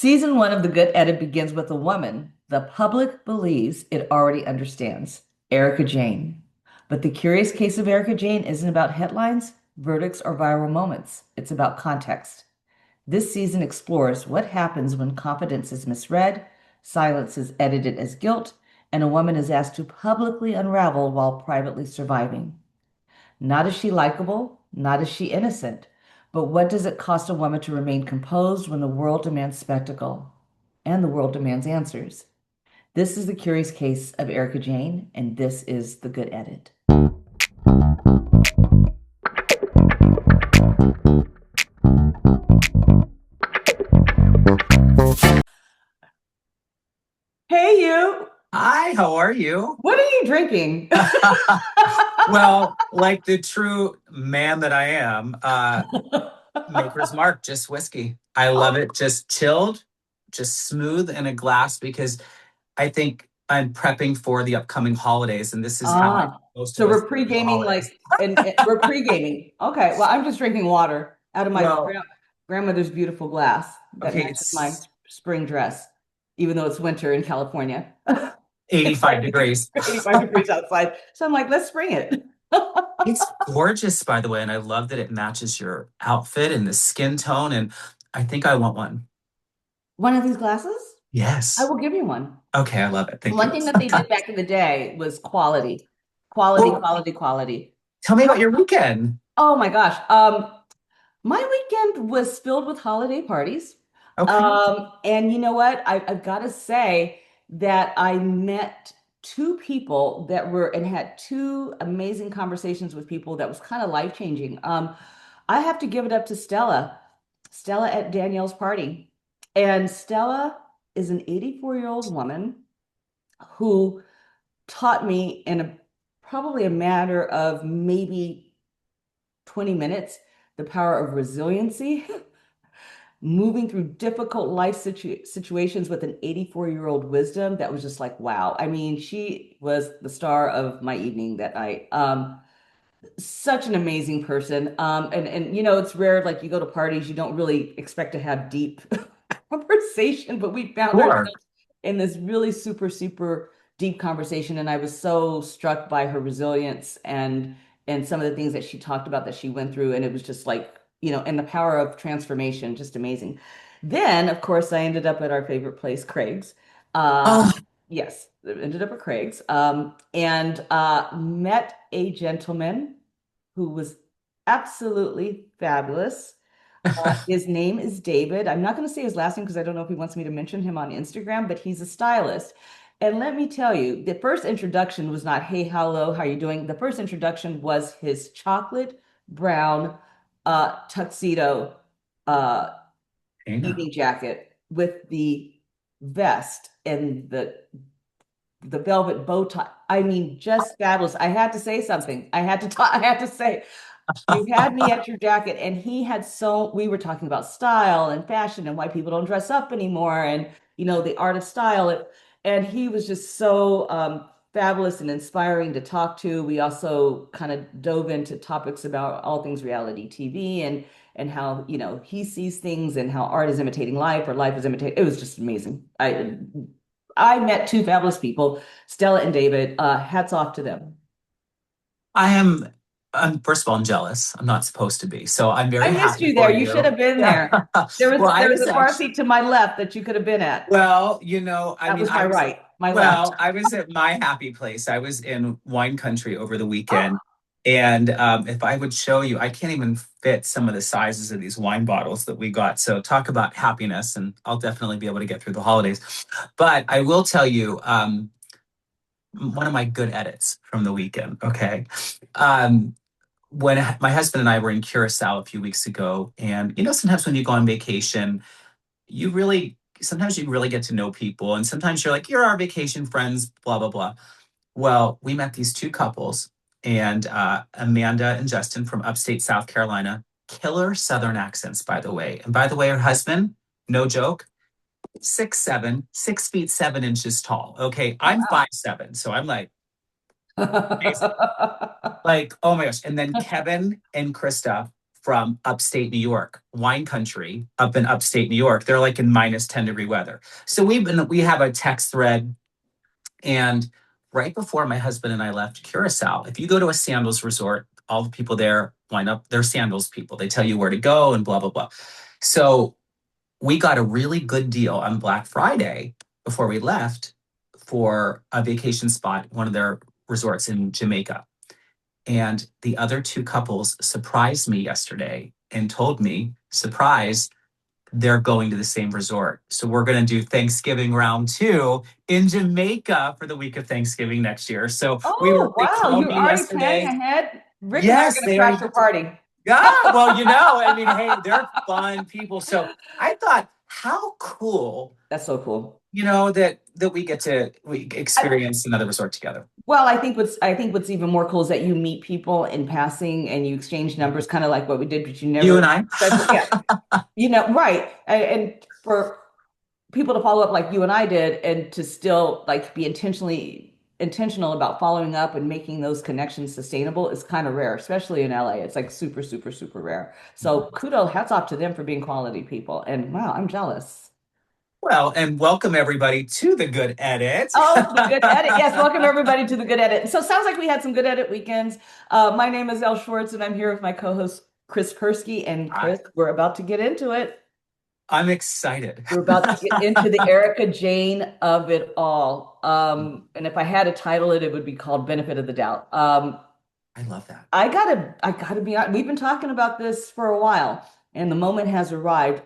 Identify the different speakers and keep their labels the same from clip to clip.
Speaker 1: Season one of The Good Edit begins with a woman the public believes it already understands, Erika Jayne. But the curious case of Erika Jayne isn't about headlines, verdicts, or viral moments. It's about context. This season explores what happens when confidence is misread, silence is edited as guilt, and a woman is asked to publicly unravel while privately surviving. Not is she likable, not is she innocent, but what does it cost a woman to remain composed when the world demands spectacle and the world demands answers? This is the curious case of Erika Jayne, and this is The Good Edit. Hey, you.
Speaker 2: Hi, how are you?
Speaker 1: What are you drinking?
Speaker 2: Well, like the true man that I am, Maker's Mark, just whiskey. I love it, just chilled, just smooth in a glass because I think I'm prepping for the upcoming holidays, and this is how most
Speaker 1: So
Speaker 2: of us
Speaker 1: we're
Speaker 2: do the
Speaker 1: pre-gaming
Speaker 2: holidays.
Speaker 1: like, and we're pre-gaming. Okay, well, I'm just drinking water out of my
Speaker 2: Well,
Speaker 1: grandmother's beautiful glass that
Speaker 2: okay,
Speaker 1: matches my
Speaker 2: it's
Speaker 1: spring dress, even though it's winter in California. It's
Speaker 2: 85
Speaker 1: like
Speaker 2: degrees.
Speaker 1: 85 degrees outside. So I'm like, let's spring it.
Speaker 2: It's gorgeous, by the way, and I love that it matches your outfit and the skin tone, and I think I want one.
Speaker 1: One of these glasses? I
Speaker 2: Yes.
Speaker 1: will give you one.
Speaker 2: Okay, I love it. Thank
Speaker 1: One
Speaker 2: you.
Speaker 1: thing that they did back in the day was quality, quality,
Speaker 2: Well,
Speaker 1: quality, quality.
Speaker 2: tell me about your weekend.
Speaker 1: Oh my gosh. My weekend was filled with holiday parties.
Speaker 2: Okay.
Speaker 1: And you know what? I've got to say that I met two people that were and had two amazing conversations with people that was kind of life-changing. I have to give it up to Stella. Stella at Danielle's party. And Stella is an 84-year-old woman who taught me in a probably a matter of maybe 20 minutes the power of resiliency, moving through difficult life situations with an 84-year-old wisdom that was just like, wow. I mean, she was the star of my evening that night. Such an amazing person. And you know, it's rare, like you go to parties, you don't really expect to have deep conversation, but we found
Speaker 2: Sure.
Speaker 1: ourselves in this really super deep conversation. And I was so struck by her resilience and some of the things that she talked about that she went through. And it was just like, you know, and the power of transformation, just amazing. Then, of course, I ended up at our favorite place, Craig's. Uh,
Speaker 2: Oh,
Speaker 1: yes, ended up at Craig's, and met a gentleman who was absolutely fabulous. His name is David. I'm not going to say his last name because I don't know if he wants me to mention him on Instagram, but he's a stylist. And let me tell you, the first introduction was not, hey, hello, how are you doing? The first introduction was his chocolate brown tuxedo uh,
Speaker 2: Dana.
Speaker 1: evening jacket with the vest and the velvet bow tie. I mean, just fabulous. I had to say something. I had to talk, I had to say, you had me at your jacket, and he had so we were talking about style and fashion and why people don't dress up anymore, and you know, the art of style. And he was just so fabulous and inspiring to talk to. We also kind of dove into topics about all things reality TV and how, you know, he sees things and how art is imitating life or life is imitating. It was just amazing. I met two fabulous people, Stella and David. Hats off to them.
Speaker 2: I am, first of all, I'm jealous. I'm not supposed to be. So I'm
Speaker 1: I
Speaker 2: very
Speaker 1: missed
Speaker 2: happy
Speaker 1: you there.
Speaker 2: for
Speaker 1: You should
Speaker 2: you.
Speaker 1: have been
Speaker 2: Yeah.
Speaker 1: there. There was
Speaker 2: Well, I
Speaker 1: there was
Speaker 2: was
Speaker 1: a bar
Speaker 2: actually,
Speaker 1: seat to my left that you could have been at.
Speaker 2: well, you know, I
Speaker 1: That
Speaker 2: mean,
Speaker 1: was my
Speaker 2: I was,
Speaker 1: right, my left.
Speaker 2: well, I was at my happy place. I was in wine country over the
Speaker 1: Oh,
Speaker 2: weekend. And if I would show you, I can't even fit some of the sizes of these wine bottles that we got. So talk about happiness, and I'll definitely be able to get through the holidays. But I will tell you, one of my good edits from the weekend. Okay. Um, when my husband and I were in Curacao a few weeks ago, and you know, sometimes when you go on vacation, sometimes you really get to know people, and sometimes you're like, you're our vacation friends, blah, blah, blah. Well, we met these two couples, and Amanda and Justin from upstate South Carolina, killer Southern accents, by the way. And by the way, her husband, no joke, 6'7", 6 feet 7 inches tall. Okay, I'm
Speaker 1: wow.
Speaker 2: 5'7", so I'm like, amazing. Like, oh my gosh. And then Kevin and Krista, from upstate New York, wine country up in upstate New York. They're like in minus 10-degree weather. So we have a text thread, and right before my husband and I left Curacao, if you go to a sandals resort, all the people there wind up, they're sandals people. They tell you where to go and blah, blah, blah. So we got a really good deal on Black Friday before we left for a vacation spot, one of their resorts in Jamaica. And the other two couples surprised me yesterday and told me, surprise, they're going to the same resort. So we're going to do Thanksgiving round two in Jamaica for the week of Thanksgiving next year. So
Speaker 1: Oh,
Speaker 2: they
Speaker 1: wow.
Speaker 2: called
Speaker 1: You're
Speaker 2: me
Speaker 1: already planning
Speaker 2: yesterday.
Speaker 1: ahead. Rick and I are
Speaker 2: Yes,
Speaker 1: going to
Speaker 2: they
Speaker 1: crash
Speaker 2: already.
Speaker 1: your party.
Speaker 2: Yeah, well, I mean, hey, they're fun people. So I thought, how cool,
Speaker 1: That's so cool.
Speaker 2: that we experience another resort together.
Speaker 1: Well, I think what's even more cool is that you meet people in passing and you exchange numbers, kind of like what we did, but you
Speaker 2: You and
Speaker 1: never
Speaker 2: I.
Speaker 1: special. Yeah, right. And for people to follow up like you and I did, and to still like be intentional about following up and making those connections sustainable is kind of rare, especially in LA. It's like super, super, super rare. So kudos, hats off to them for being quality people. And wow, I'm jealous.
Speaker 2: Well, and welcome everybody to the Good Edit.
Speaker 1: Oh, the good edit. Yes, welcome everybody to the good edit. So it sounds like we had some good edit weekends. My name is Elle Schwartz, and I'm here with my co-host Chris Persky. And
Speaker 2: I,
Speaker 1: Chris, we're about to get into it.
Speaker 2: I'm excited.
Speaker 1: We're about to get into the Erika Jayne of it all. And if I had to title it, it would be called Benefit of the Doubt.
Speaker 2: I love that.
Speaker 1: I gotta be honest. We've been talking about this for a while, and the moment has arrived.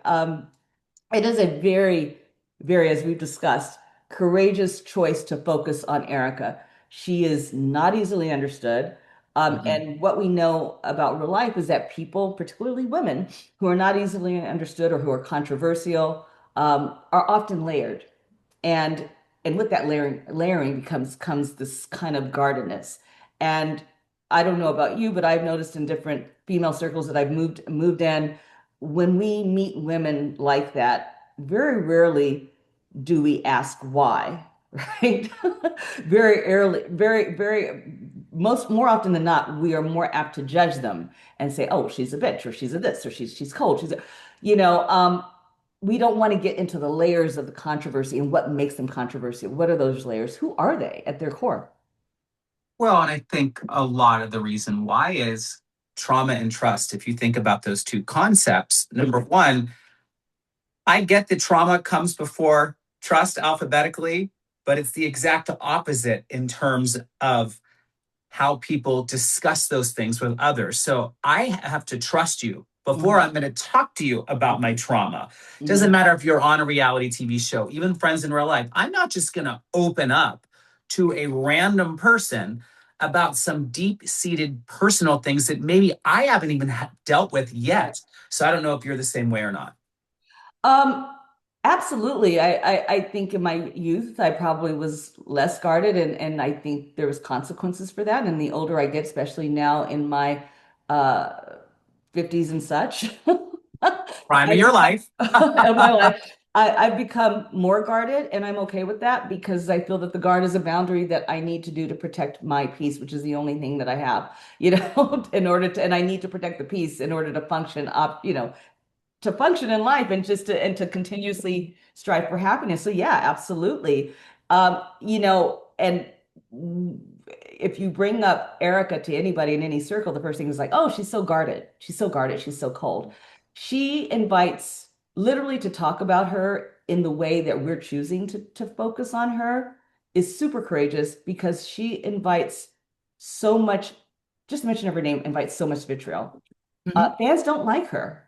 Speaker 1: It is a very, very, as we've discussed, courageous choice to focus on Erica. She is not easily understood.
Speaker 2: Mhm.
Speaker 1: And what we know about real life is that people, particularly women, who are not easily understood or who are controversial, are often layered. And and with that layering comes this kind of guardedness. And I don't know about you, but I've noticed in different female circles that I've moved in, when we meet women like that, very rarely do we ask why, right? Very early, more often than not, we are more apt to judge them and say, "Oh, she's a bitch," or "She's a this," or "She's cold." You know, um, we don't want to get into the layers of the controversy and what makes them controversial. What are those layers? Who are they at their core?
Speaker 2: Well, and I think a lot of the reason why is trauma and trust. If you think about those two concepts, number one, I get that trauma comes before trust alphabetically, but it's the exact opposite in terms of how people discuss those things with others. So I have to trust you before
Speaker 1: Mhm,
Speaker 2: I'm going to talk to you about my trauma. Doesn't
Speaker 1: mhm.
Speaker 2: matter if you're on a reality TV show, even friends in real life. I'm not just going to open up to a random person about some deep seated personal things that maybe I haven't even dealt with
Speaker 1: Right.
Speaker 2: yet. So I don't know if you're the same way or not.
Speaker 1: Um, Absolutely. I think in my youth, I probably was less guarded, and I think there was consequences for that. And the older I get, especially now in my uh 50s and such,
Speaker 2: Prime of
Speaker 1: I
Speaker 2: your life.
Speaker 1: of my life, I've become more guarded, and I'm okay with that because I feel that the guard is a boundary that I need to do to protect my peace, which is the only thing that I have, in order to, and I need to protect the peace in order to function up, to function in life and just to continuously strive for happiness. So yeah, absolutely. And if you bring up Erica to anybody in any circle, the first thing is like, oh, she's so guarded. She's so guarded. She's so cold. She invites literally to talk about her in the way that we're choosing to focus on her is super courageous because she invites so much, just mention of her name, invites so much vitriol.
Speaker 2: Mhm.
Speaker 1: Fans don't like her.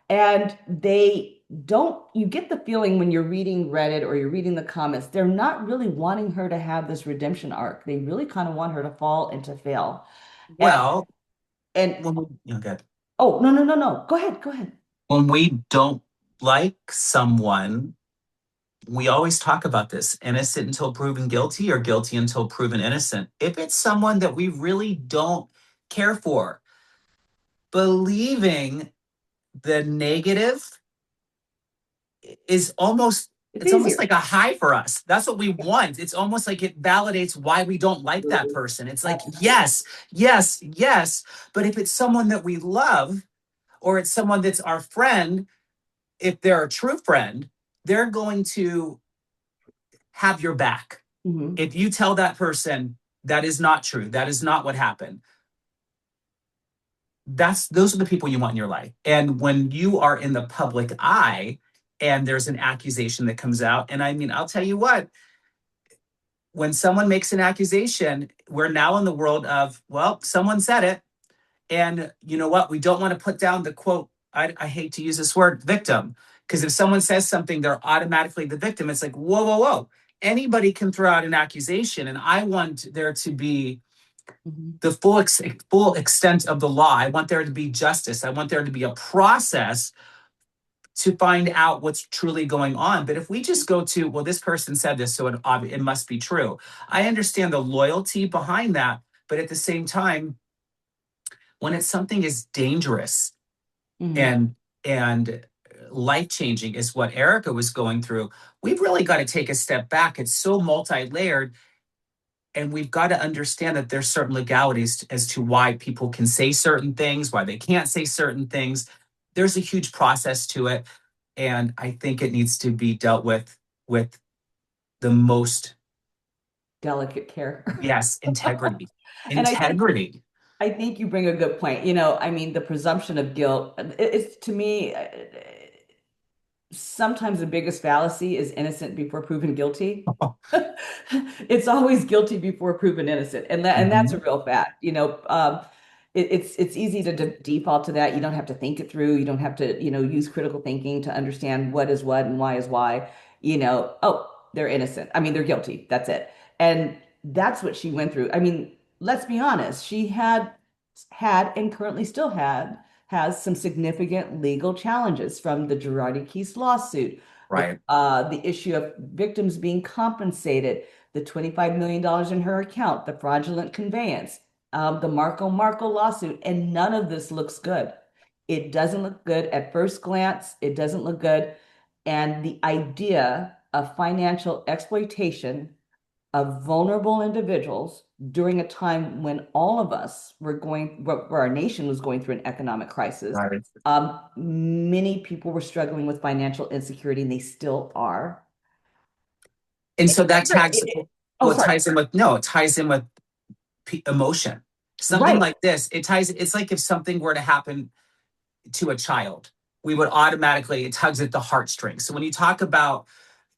Speaker 1: And they don't, you get the feeling when you're reading Reddit or you're reading the comments, they're not really wanting her to have this redemption arc. They really kind of want her to fall and to fail. And,
Speaker 2: Well,
Speaker 1: and
Speaker 2: okay.
Speaker 1: oh, no, no, no, no. Go ahead, go ahead.
Speaker 2: When we don't like someone, we always talk about this innocent until proven guilty or guilty until proven innocent. If it's someone that we really don't care for, believing the negative is almost
Speaker 1: It's
Speaker 2: it's almost
Speaker 1: easier.
Speaker 2: like a high for us. That's what we want. It's almost like it validates why we don't like that person. It's like,
Speaker 1: Absolutely.
Speaker 2: yes, yes, yes. But if it's someone that we love, or it's someone that's our friend. If they're a true friend, they're going to have your back.
Speaker 1: Hmm.
Speaker 2: If you tell that person that is not true, that is not what happened, those are the people you want in your life. And when you are in the public eye and there's an accusation that comes out, and I mean, I'll tell you what, when someone makes an accusation, we're now in the world of, well, someone said it. And you know what? We don't want to put down the quote, I hate to use this word, victim, because if someone says something, they're automatically the victim. It's like, whoa, whoa, whoa. Anybody can throw out an accusation. And I want there to be
Speaker 1: Hmm.
Speaker 2: the full extent of the law. I want there to be justice. I want there to be a process to find out what's truly going on. But if we just go to, well, this person said this, so it must be true. I understand the loyalty behind that. But at the same time, when it's something as dangerous
Speaker 1: Hmm.
Speaker 2: and life changing as what Erika was going through, we've really got to take a step back. It's so multi layered, and we've got to understand that there's certain legalities as to why people can say certain things, why they can't say certain things. There's a huge process to it, and I think it needs to be dealt with the most,
Speaker 1: Delicate care.
Speaker 2: yes, integrity,
Speaker 1: And I think
Speaker 2: integrity.
Speaker 1: I think you bring a good point. I mean, the presumption of guilt, it's to me, sometimes the biggest fallacy is innocent before proven guilty. It's always guilty before proven innocent, and that's a
Speaker 2: Mhm.
Speaker 1: real fact. It's easy to default to that. You don't have to think it through. You don't have to use critical thinking to understand what is what and why is why. Oh, they're innocent. I mean, they're guilty. That's it. And that's what she went through. I mean, let's be honest. She had and currently still has some significant legal challenges from the Girardi Keese lawsuit,
Speaker 2: Right.
Speaker 1: the issue of victims being compensated, the $25 million in her account, the fraudulent conveyance, the Marco lawsuit, and none of this looks good. It doesn't look good at first glance. It doesn't look good. And the idea of financial exploitation of vulnerable individuals during a time when all of us where our nation was going through an economic crisis.
Speaker 2: Right.
Speaker 1: Many people were struggling with financial insecurity, and they still are.
Speaker 2: And so that tags,
Speaker 1: Oh,
Speaker 2: well, it
Speaker 1: sorry.
Speaker 2: ties in with, no, it ties in with emotion. Something
Speaker 1: Right.
Speaker 2: like this, it's like if something were to happen to a child, we would automatically, it tugs at the heartstrings. So when you talk about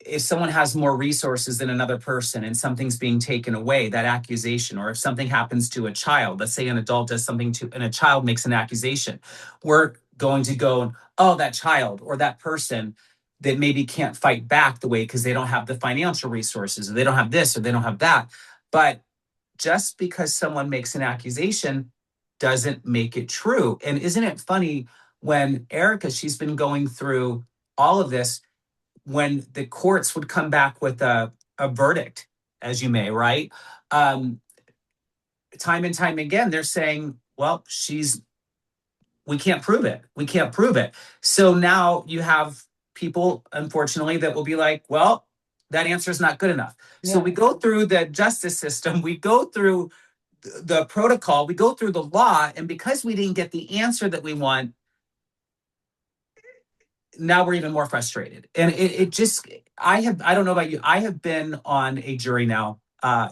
Speaker 2: if someone has more resources than another person and something's being taken away, that accusation, or if something happens to a child, let's say an adult does something to, and a child makes an accusation, we're going to go, oh, that child or that person that maybe can't fight back the way because they don't have the financial resources, or they don't have this, or they don't have that. But just because someone makes an accusation doesn't make it true. And isn't it funny when Erika, she's been going through all of this, when the courts would come back with a verdict, as you may, right? Um, Time and time again, they're saying, well, we can't prove it. We can't prove it. So now you have people, unfortunately, that will be like, well, that answer is not good enough. So
Speaker 1: Yeah.
Speaker 2: we go through the justice system, we go through the protocol, we go through the law, and because we didn't get the answer that we want, now we're even more frustrated. And it just, I don't know about you, I have been on a jury now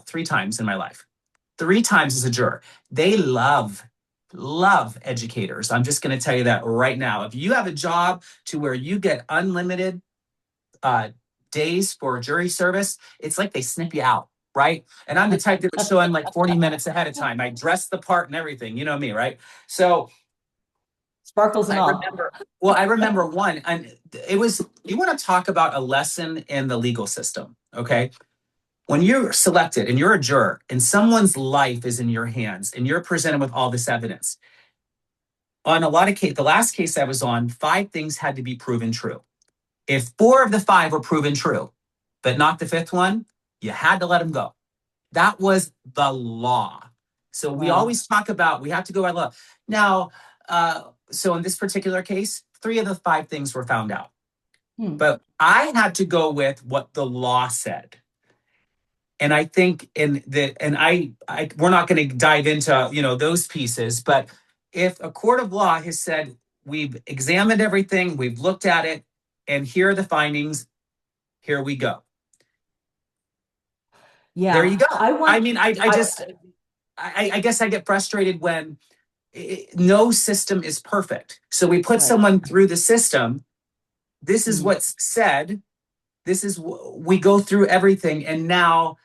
Speaker 2: 3 times in my life. 3 times as a juror. They love educators. I'm just going to tell you that right now. If you have a job to where you get unlimited uh, days for jury service, it's like they snip you out, right? And I'm the type that would show in like 40 minutes ahead of time. I dress the part and everything. You know me, right? So
Speaker 1: Sparkles and
Speaker 2: I
Speaker 1: all.
Speaker 2: remember, well, I remember one, and it was, you want to talk about a lesson in the legal system, okay? When you're selected and you're a juror and someone's life is in your hands and you're presented with all this evidence, on a lot of cases, the last case I was on, 5 things had to be proven true. If 4 of the 5 were proven true, but not the 5th one, you had to let them go. That was the law. So we
Speaker 1: Wow.
Speaker 2: always talk about we have to go by law. Now, so in this particular case, 3 of the 5 things were found out.
Speaker 1: Hmm.
Speaker 2: But I had to go with what the law said. And I think we're not going to dive into those pieces, but if a court of law has said we've examined everything, we've looked at it, and here are the findings. Here we go. There
Speaker 1: Yeah,
Speaker 2: you go.
Speaker 1: I
Speaker 2: I
Speaker 1: want,
Speaker 2: mean, I
Speaker 1: I,
Speaker 2: just, I guess I get frustrated when no system is perfect. So we put
Speaker 1: right.
Speaker 2: someone through the system. This is
Speaker 1: Mhm.
Speaker 2: what's said. This is, we go through everything. And now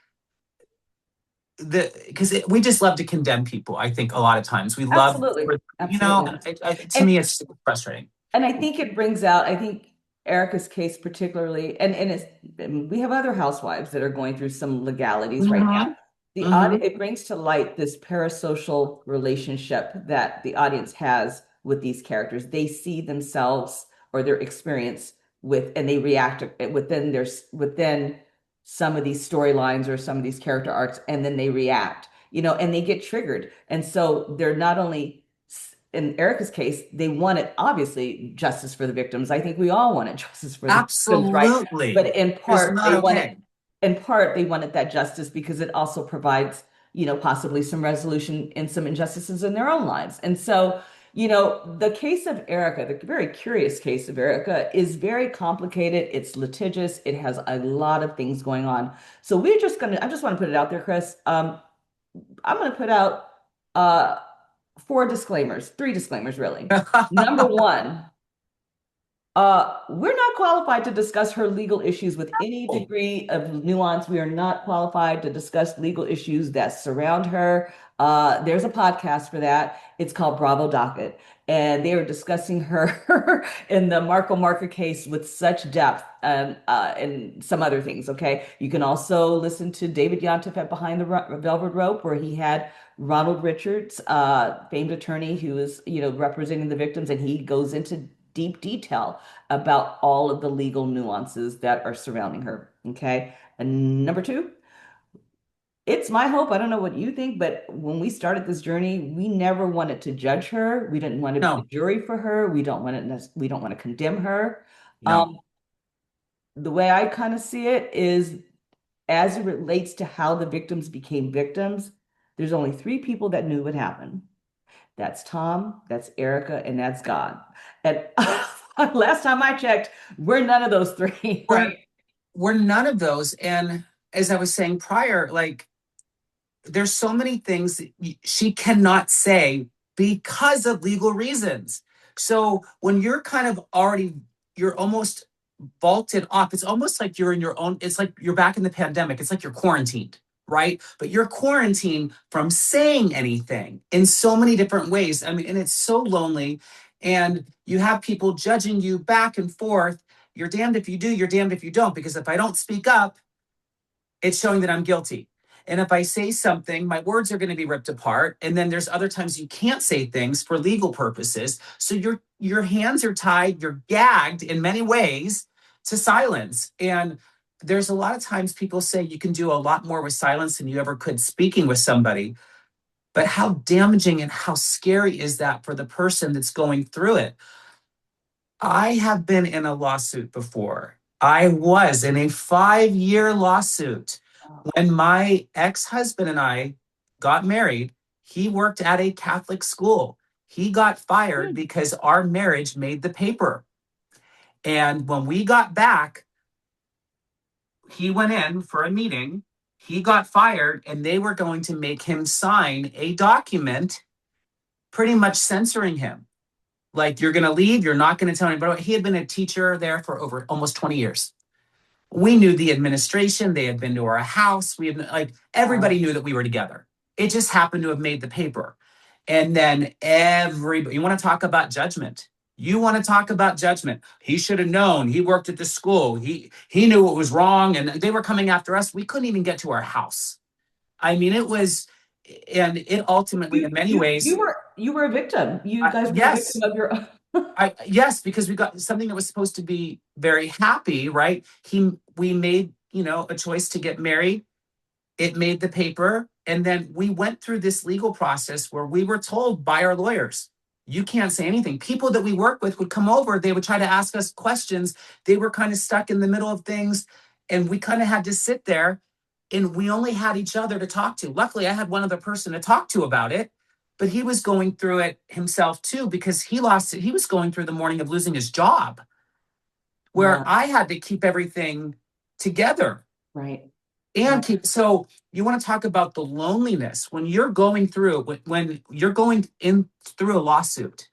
Speaker 2: because we just love to condemn people. I think a lot of times we love,
Speaker 1: Absolutely.
Speaker 2: you know,
Speaker 1: Absolutely.
Speaker 2: to
Speaker 1: And
Speaker 2: me, it's frustrating.
Speaker 1: And I think it brings out, I think Erica's case particularly, and it's, and we have other housewives that are going through some legalities right now.
Speaker 2: Mm-hmm.
Speaker 1: The
Speaker 2: Mm-hmm.
Speaker 1: audit, it brings to light this parasocial relationship that the audience has with these characters. They see themselves or their experience with, and they react within some of these storylines or some of these character arcs, and then they react, and they get triggered. And so they're not only in Erica's case, they wanted obviously justice for the victims. I think we all wanted justice for the victims, right?
Speaker 2: Absolutely.
Speaker 1: But
Speaker 2: It's not okay.
Speaker 1: in part, they wanted that justice because it also provides, possibly some resolution in some injustices in their own lives. And so, the case of Erica, the very curious case of Erica, is very complicated. It's litigious. It has a lot of things going on. So I just want to put it out there, Chris. I'm going to put out uh, three disclaimers, really. Number one, we're not qualified to discuss her legal issues with any degree of nuance. We are not qualified to discuss legal issues that surround her. There's a podcast for that. It's called Bravo Docket. And they were discussing her in the Marco Marker case with such depth and some other things. Okay. You can also listen to David Yontef at Behind the Velvet Rope, where he had Ronald Richards, famed attorney who is, representing the victims, and he goes into deep detail about all of the legal nuances that are surrounding her. Okay. And number two, it's my hope. I don't know what you think, but when we started this journey, we never wanted to judge her. We didn't want to be the
Speaker 2: No,
Speaker 1: jury for her. We don't want to condemn her.
Speaker 2: no.
Speaker 1: Um, the way I kind of see it is as it relates to how the victims became victims, there's only three people that knew what happened. That's Tom, that's Erica, and that's God. And last time I checked, we're none of those three,
Speaker 2: We're
Speaker 1: right?
Speaker 2: we're none of those. And as I was saying prior, like there's so many things that she cannot say because of legal reasons. So when you're kind of already, you're almost vaulted off. It's almost like you're in your own, it's like you're back in the pandemic. It's like you're quarantined, right? But you're quarantined from saying anything in so many different ways. I mean, and it's so lonely. And you have people judging you back and forth. You're damned if you do, you're damned if you don't, because if I don't speak up, it's showing that I'm guilty. And if I say something, my words are going to be ripped apart. And then there's other times you can't say things for legal purposes. So your hands are tied, you're gagged in many ways to silence. And there's a lot of times people say you can do a lot more with silence than you ever could speaking with somebody. But how damaging and how scary is that for the person that's going through it? I have been in a lawsuit before. I was in a 5-year lawsuit when my ex-husband and I got married. He worked at a Catholic school. He got fired
Speaker 1: Hmm.
Speaker 2: because our marriage made the paper. And when we got back, he went in for a meeting. He got fired, and they were going to make him sign a document pretty much censoring him. Like, you're going to leave, you're not going to tell anybody. He had been a teacher there for over almost 20 years. We knew the administration. They had been to our house. We had, like, everybody
Speaker 1: Wow.
Speaker 2: knew that we were together. It just happened to have made the paper. And then everybody, you want to talk about judgment. You want to talk about judgment. He should have known. He worked at the school. He knew what was wrong, and they were coming after us. We couldn't even get to our house. I mean, it was, and it ultimately, in many ways,
Speaker 1: You were a victim. You guys were a victim
Speaker 2: yes,
Speaker 1: of your
Speaker 2: yes, because we got something that was supposed to be very happy, right? We made, a choice to get married. It made the paper. And then we went through this legal process where we were told by our lawyers, you can't say anything. People that we work with would come over, they would try to ask us questions. They were kind of stuck in the middle of things. And we kind of had to sit there, and we only had each other to talk to. Luckily, I had one other person to talk to about it. but he was going through it himself too because he lost it. He was going through the morning of losing his job, where
Speaker 1: Yeah,
Speaker 2: I had to keep everything together
Speaker 1: right.
Speaker 2: and
Speaker 1: Right.
Speaker 2: keep. So you want to talk about the loneliness when you're going through, when you're going in through a lawsuit,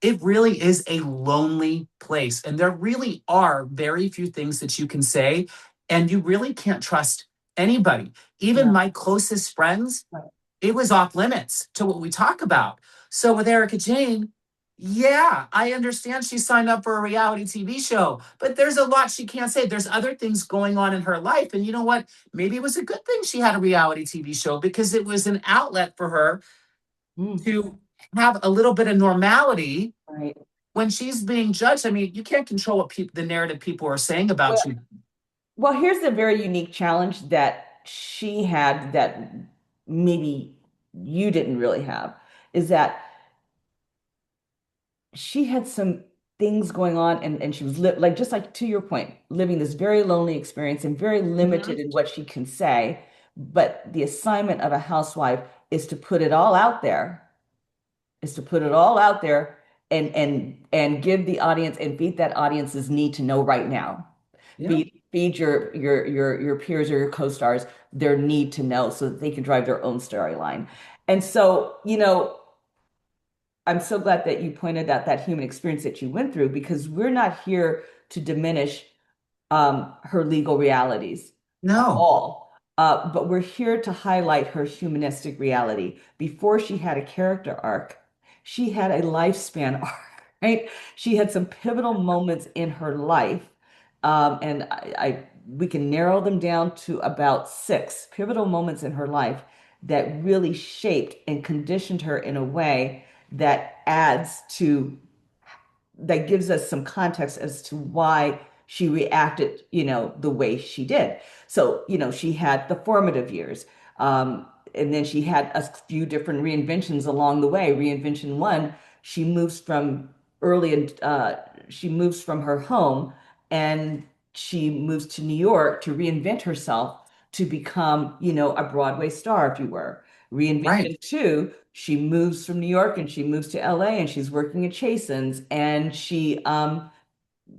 Speaker 2: it really is a lonely place. And there really are very few things that you can say. And you really can't trust anybody. Even
Speaker 1: No.
Speaker 2: my closest friends,
Speaker 1: Right.
Speaker 2: it was off limits to what we talk about. So with Erika Jayne, yeah, I understand she signed up for a reality TV show, but there's a lot she can't say. There's other things going on in her life. And you know what? Maybe it was a good thing she had a reality TV show because it was an outlet for her
Speaker 1: Mm,
Speaker 2: to have a little bit of normality
Speaker 1: right.
Speaker 2: when she's being judged. I mean, you can't control what the narrative people are saying about
Speaker 1: Well,
Speaker 2: you.
Speaker 1: well, here's the very unique challenge that she had that maybe you didn't really have, is that she had some things going on and she was like just like to your point, living this very lonely experience and very limited
Speaker 2: Mhm.
Speaker 1: in what she can say. But the assignment of a housewife is to put it all out there, is to put it all out there and give the audience and feed that audience's need to know right now.
Speaker 2: Yeah.
Speaker 1: Feed your peers or your co-stars their need to know so that they can drive their own storyline. And so, I'm so glad that you pointed out that human experience that you went through because we're not here to diminish her legal realities at
Speaker 2: No.
Speaker 1: all. But we're here to highlight her humanistic reality. Before she had a character arc, she had a lifespan arc, right? She had some pivotal moments in her life. And we can narrow them down to about six pivotal moments in her life that really shaped and conditioned her in a way that adds to that gives us some context as to why she reacted, the way she did. So, she had the formative years. And then she had a few different reinventions along the way. Reinvention one, she moves from she moves from her home and she moves to New York to reinvent herself to become, a Broadway star, if you were.
Speaker 2: Right.
Speaker 1: Reinvention two, she moves from New York and she moves to LA and she's working at Chasen's and she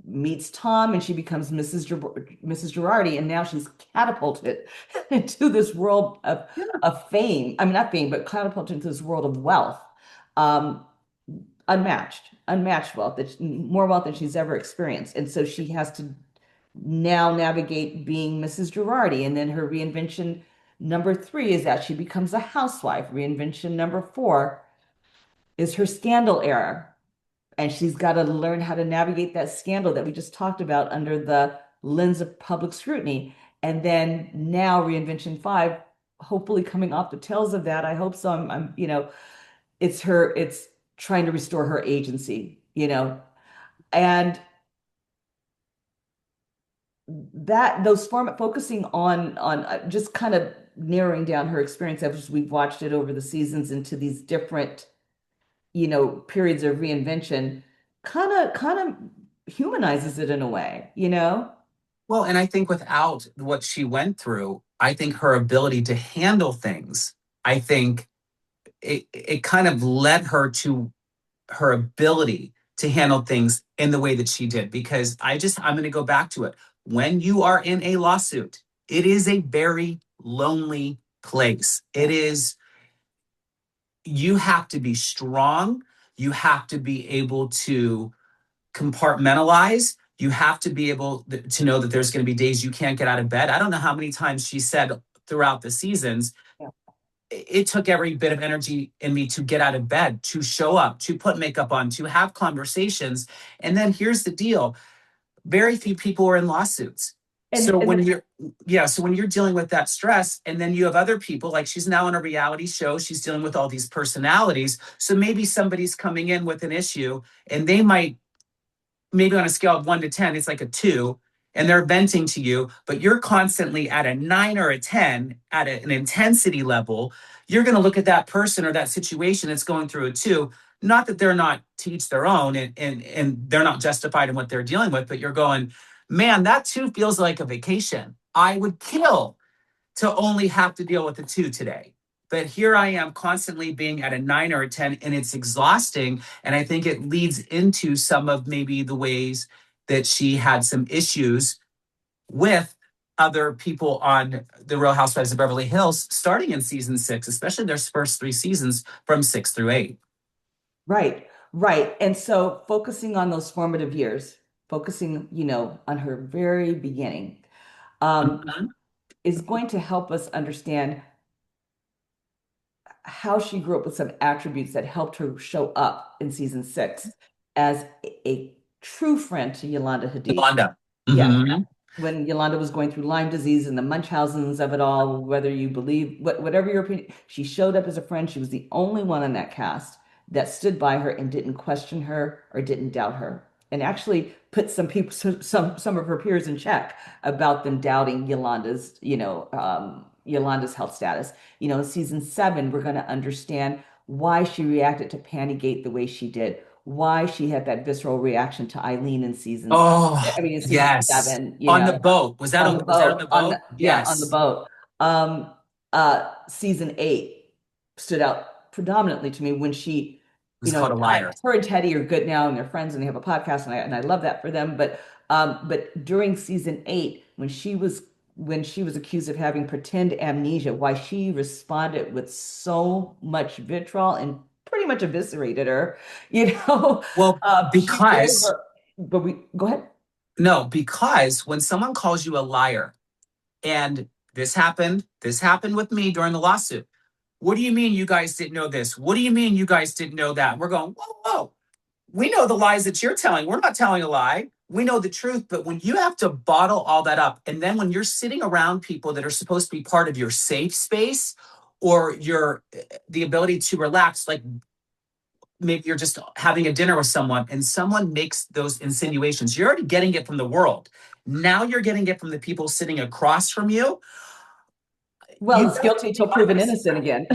Speaker 1: meets Tom and she becomes Mrs. Girardi and now she's catapulted into this world
Speaker 2: Yeah.
Speaker 1: of fame. I mean, not fame, but catapulted into this world of wealth. Um, unmatched wealth, more wealth than she's ever experienced. And so she has to now navigate being Mrs. Girardi. And then her reinvention number three is that she becomes a housewife. Reinvention number four is her scandal era. And she's got to learn how to navigate that scandal that we just talked about under the lens of public scrutiny. And then now reinvention five, hopefully coming off the tails of that. I hope so. It's trying to restore her agency, and that those format focusing on just kind of narrowing down her experience as we've watched it over the seasons into these different periods of reinvention kind of humanizes it in a way.
Speaker 2: Well, and I think without what she went through, I think her ability to handle things, I think it kind of led her to her ability to handle things in the way that she did. Because I'm going to go back to it. When you are in a lawsuit, it is a very lonely place.
Speaker 1: Yeah.
Speaker 2: It is, you have to be strong. You have to be able to compartmentalize. You have to be able to know that there's going to be days you can't get out of bed. I don't know how many times she said throughout the seasons,
Speaker 1: Yeah.
Speaker 2: it took every bit of energy in me to get out of bed, to show up, to put makeup on, to have conversations. And then here's the deal, very few people are in lawsuits.
Speaker 1: and
Speaker 2: So
Speaker 1: and
Speaker 2: when you're, yeah, so when you're dealing with that stress, and then you have other people, like she's now in a reality show, she's dealing with all these personalities. So maybe somebody's coming in with an issue and they might, maybe on a scale of 1 to 10, it's like a 2, and they're venting to you, but you're constantly at a 9 or a 10 at an intensity level. You're going to look at that person or that situation that's going through a 2. Not that they're not to each their own, and they're not justified in what they're dealing with, but you're going, man, that 2 feels like a vacation. I would kill to only have to deal with a 2 today. But here I am constantly being at a 9 or a 10, and it's exhausting. And I think it leads into some of maybe the ways that she had some issues with other people on the Real Housewives of Beverly Hills starting in season 6, especially their first 3 seasons from 6 through 8.
Speaker 1: Right, right. And so focusing on those formative years, focusing, on her very beginning, um,
Speaker 2: Mhm.
Speaker 1: is going to help us understand how she grew up with some attributes that helped her show up in season 6 as a true friend to Yolanda Hadid.
Speaker 2: Yolanda.
Speaker 1: Yeah,
Speaker 2: Hmm.
Speaker 1: when Yolanda was going through Lyme disease and the Munchausen's of it all, whether you believe whatever your opinion, she showed up as a friend. She was the only one in that cast that stood by her and didn't question her or didn't doubt her, and actually put some people, some of her peers in check about them doubting Yolanda's health status. In season 7, we're going to understand why she reacted to Pantygate the way she did, why she had that visceral reaction to Eileen in
Speaker 2: Oh,
Speaker 1: in season
Speaker 2: yes.
Speaker 1: 7,
Speaker 2: On the boat. Was that
Speaker 1: on the
Speaker 2: was that on the
Speaker 1: boat,
Speaker 2: boat?
Speaker 1: on the
Speaker 2: Yes.
Speaker 1: boat. Season 8 stood out predominantly to me when she,
Speaker 2: It was called a liar.
Speaker 1: her and Teddy are good now and they're friends and they have a podcast, and I love that for them. But during season 8, when she was accused of having pretend amnesia, why she responded with so much vitriol and pretty much eviscerated her,
Speaker 2: Well,
Speaker 1: she gave
Speaker 2: because
Speaker 1: her, but we go ahead.
Speaker 2: no, because when someone calls you a liar, and this happened with me during the lawsuit. What do you mean you guys didn't know this? What do you mean you guys didn't know that? We're going, whoa, whoa. We know the lies that you're telling. We're not telling a lie. We know the truth. But when you have to bottle all that up, and then when you're sitting around people that are supposed to be part of your safe space or your the ability to relax, like maybe you're just having a dinner with someone and someone makes those insinuations, you're already getting it from the world. Now you're getting it from the people sitting across from you.
Speaker 1: Well,
Speaker 2: You
Speaker 1: he's guilty till
Speaker 2: I'm
Speaker 1: proven
Speaker 2: gonna see
Speaker 1: innocent
Speaker 2: red.
Speaker 1: again.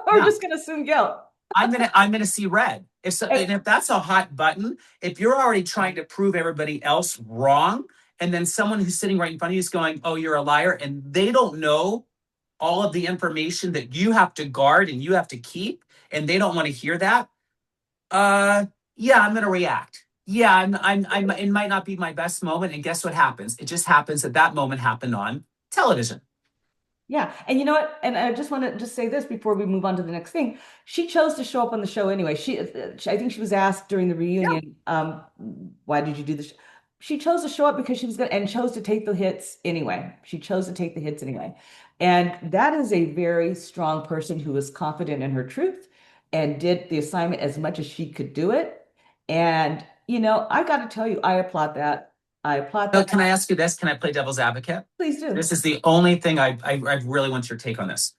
Speaker 1: We're
Speaker 2: Yeah,
Speaker 1: just going to assume guilt.
Speaker 2: I'm gonna see red. If so,
Speaker 1: And,
Speaker 2: and if that's a hot button, if you're already trying to prove everybody else wrong, and then someone who's sitting right in front of you is going, "Oh, you're a liar," and they don't know all of the information that you have to guard and you have to keep, and they don't want to hear that. Uh, yeah, I'm gonna react. Yeah, I'm. It might not be my best moment, and guess what happens? It just happens that that moment happened on television.
Speaker 1: yeah, and you know what? And I just want to just say this before we move on to the next thing. She chose to show up on the show anyway. I think she was asked during the
Speaker 2: Yeah.
Speaker 1: reunion, why did you do this? She chose to show up because she was going to, and chose to take the hits anyway. She chose to take the hits anyway. And that is a very strong person who is confident in her truth and did the assignment as much as she could do it. And, I got to tell you, I applaud that. I applaud
Speaker 2: So
Speaker 1: that.
Speaker 2: can I ask you this? Can I play devil's advocate?
Speaker 1: Please do.
Speaker 2: This is the only thing I really want your take on this.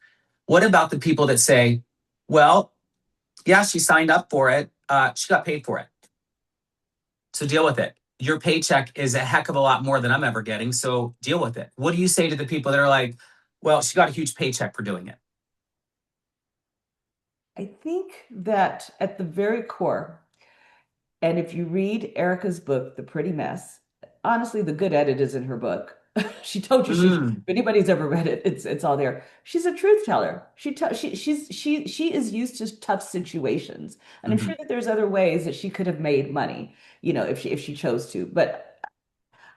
Speaker 2: What about the people that say, well, yeah, she signed up for it. She got paid for it. So deal with it. Your paycheck is a heck of a lot more than I'm ever getting. So deal with it. What do you say to the people that are like, well, she got a huge paycheck for doing it?
Speaker 1: I think that at the very core, and if you read Erica's book, The Pretty Mess, honestly, the good edit is in her book. She told you if
Speaker 2: Mm,
Speaker 1: anybody's ever read it, it's all there. She's a truth teller. She is used to tough situations. And I'm sure
Speaker 2: mhm.
Speaker 1: that there's other ways that she could have made money, if she chose to. But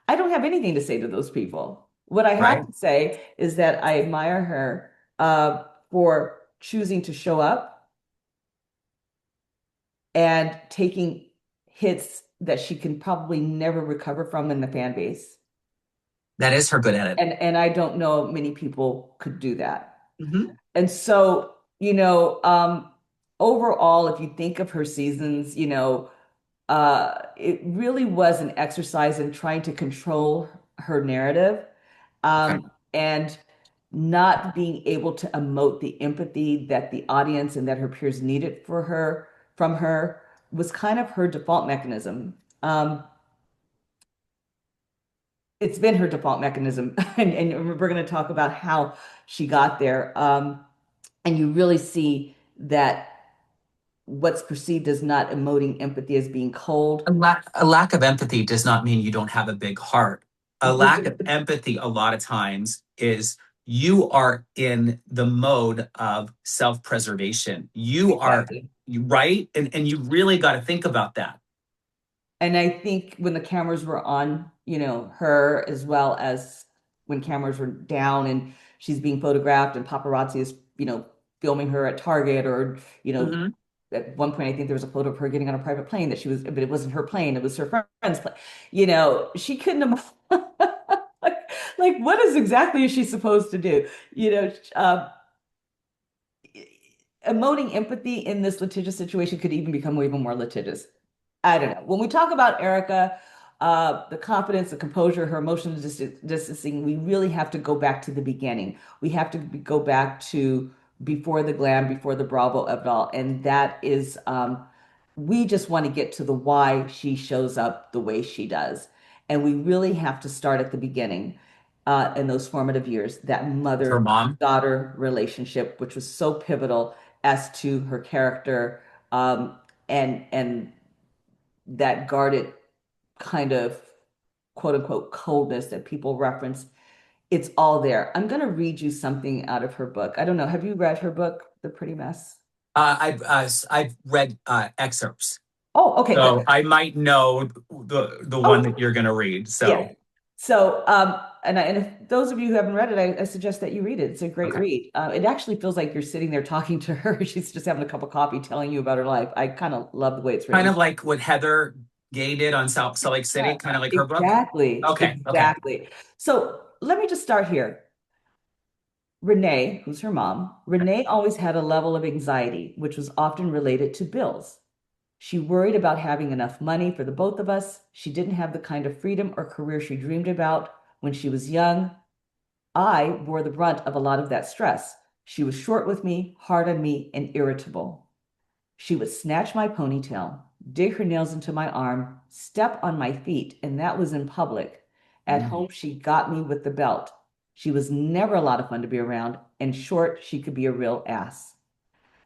Speaker 1: I don't have anything to say to those people. What I have
Speaker 2: Right?
Speaker 1: to say is that I admire her for choosing to show up and taking hits that she can probably never recover from in the fan base.
Speaker 2: That is her good at it.
Speaker 1: And I don't know many people could do that.
Speaker 2: Mhm.
Speaker 1: And so, overall, if you think of her seasons, it really was an exercise in trying to control her narrative,
Speaker 2: Okay.
Speaker 1: and not being able to emote the empathy that the audience and that her peers needed from her was kind of her default mechanism. It's been her default mechanism, and we're going to talk about how she got there. And you really see that what's perceived as not emoting empathy as being cold.
Speaker 2: A lack of empathy does not mean you don't have a big heart. A lack of empathy, a lot of times, is you are in the mode of self-preservation. You are
Speaker 1: Exactly.
Speaker 2: right. And you really got to think about that.
Speaker 1: And I think when the cameras were on, her as well as when cameras were down and she's being photographed and paparazzi is, filming her at Target or,
Speaker 2: Mhm.
Speaker 1: at one point I think there was a photo of her getting on a private plane that she was, but it wasn't her plane, it was her friend's plane. She couldn't have like, what is exactly is she supposed to do? Emoting empathy in this litigious situation could even become even more litigious. I don't know. When we talk about Erika, the confidence, the composure, her emotional distancing, we really have to go back to the beginning. We have to go back to before the glam, before the Bravo of it all. And that is, we just want to get to the why she shows up the way she does. And we really have to start at the beginning, in those formative years, that
Speaker 2: Her mom.
Speaker 1: mother-daughter relationship, which was so pivotal as to her character, and that guarded kind of quote unquote coldness that people reference. It's all there. I'm going to read you something out of her book. I don't know. Have you read her book, The Pretty Mess?
Speaker 2: I've read excerpts,
Speaker 1: Oh, okay, good.
Speaker 2: so I might know the one
Speaker 1: Oh,
Speaker 2: that you're going to read. So
Speaker 1: yeah. So, and if those of you who haven't read it, I suggest that you read it. It's a great
Speaker 2: okay,
Speaker 1: read. It actually feels like you're sitting there talking to her. She's just having a cup of coffee, telling you about her life. I kind of love the way it's
Speaker 2: kind
Speaker 1: written.
Speaker 2: of like what Heather Gay did on Salt Lake
Speaker 1: Yeah,
Speaker 2: City, kind of like her book.
Speaker 1: exactly,
Speaker 2: Okay, okay.
Speaker 1: exactly. So let me just start here. Renee, who's her mom, Renee always had a level of anxiety, which was often related to bills. She worried about having enough money for the both of us. She didn't have the kind of freedom or career she dreamed about when she was young. I bore the brunt of a lot of that stress. She was short with me, hard on me, and irritable. She would snatch my ponytail, dig her nails into my arm, step on my feet, and that was in public. At
Speaker 2: Mm.
Speaker 1: home, she got me with the belt. She was never a lot of fun to be around. In short, she could be a real ass.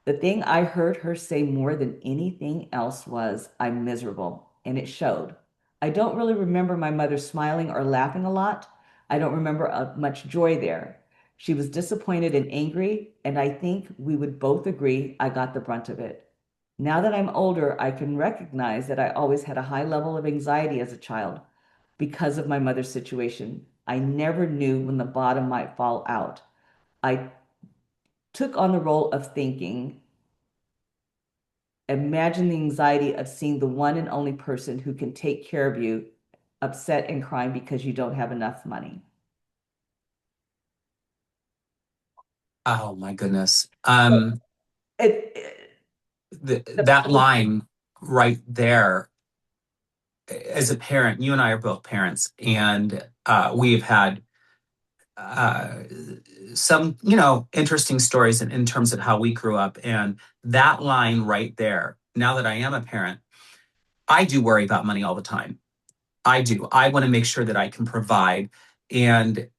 Speaker 1: The thing I heard her say more than anything else was, I'm miserable, and it showed. I don't really remember my mother smiling or laughing a lot. I don't remember much joy there. She was disappointed and angry, and I think we would both agree I got the brunt of it. Now that I'm older, I can recognize that I always had a high level of anxiety as a child because of my mother's situation. I never knew when the bottom might fall out. I took on the role of thinking. Imagine the anxiety of seeing the one and only person who can take care of you upset and crying because you don't have enough money.
Speaker 2: Oh my goodness.
Speaker 1: It, the,
Speaker 2: That line right there, as a parent, you and I are both parents, and we've had uh, some, interesting stories in terms of how we grew up. And that line right there, now that I am a parent, I do worry about money all the time. I do. I want to make sure that I can provide. And